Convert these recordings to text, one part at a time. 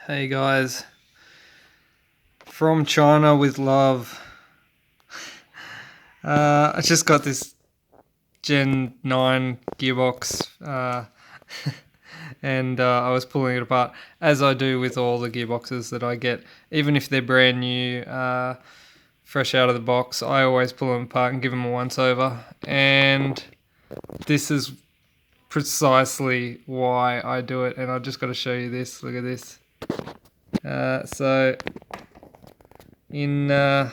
Hey guys, from China with love. I just got this Gen 9 gearbox and I was pulling it apart, as I do with all the gearboxes that I get. Even if they're brand new, fresh out of the box, I always pull them apart and give them a once over. And this is precisely why I do it, and I just got to show you this. Look at this. So in the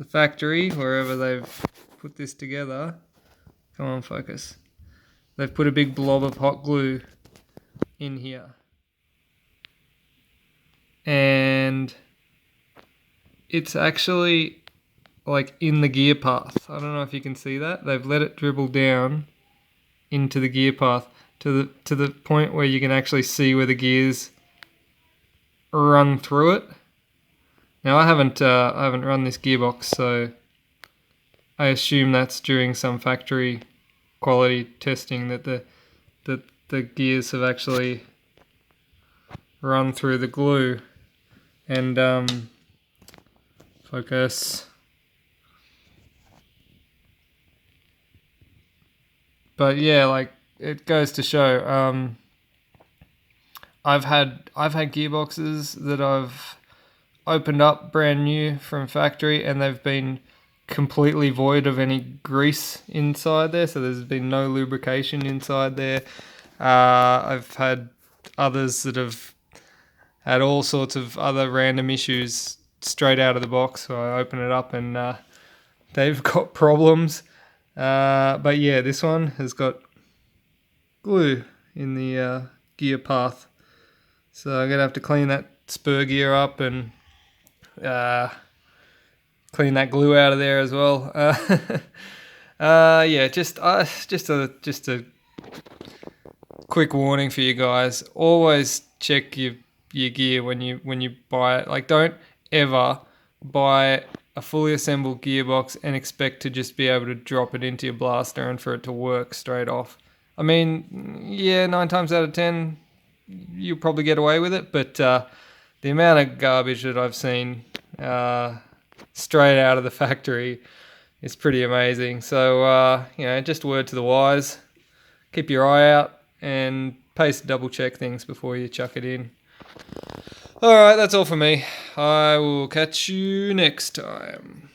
factory, wherever they've put this together, come on, focus. They've put a big blob of hot glue in here, and it's actually like in the gear path. I don't know if you can see that. They've let it dribble down into the gear path to the point where you can actually see where the gears run through it. Now I haven't run this gearbox, so I assume that's during some factory quality testing that the gears have actually run through the glue. And focus. But yeah, like, it goes to show. I've had gearboxes that I've opened up brand new from factory, and they've been completely void of any grease inside there, so there's been no lubrication inside there. I've had others that have had all sorts of other random issues straight out of the box, so I open it up and they've got problems. But yeah, this one has got glue in the gear path, so I'm gonna have to clean that spur gear up and clean that glue out of there as well. Yeah, just a quick warning for you guys. Always check your gear when you buy it. Like, don't ever buy a fully assembled gearbox and expect to just be able to drop it into your blaster and for it to work straight off. I mean, yeah, 9 times out of 10 you'll probably get away with it, but the amount of garbage that I've seen straight out of the factory is pretty amazing. So just a word to the wise: keep your eye out and pace double check things before you chuck it in. Alright, that's all for me. I will catch you next time.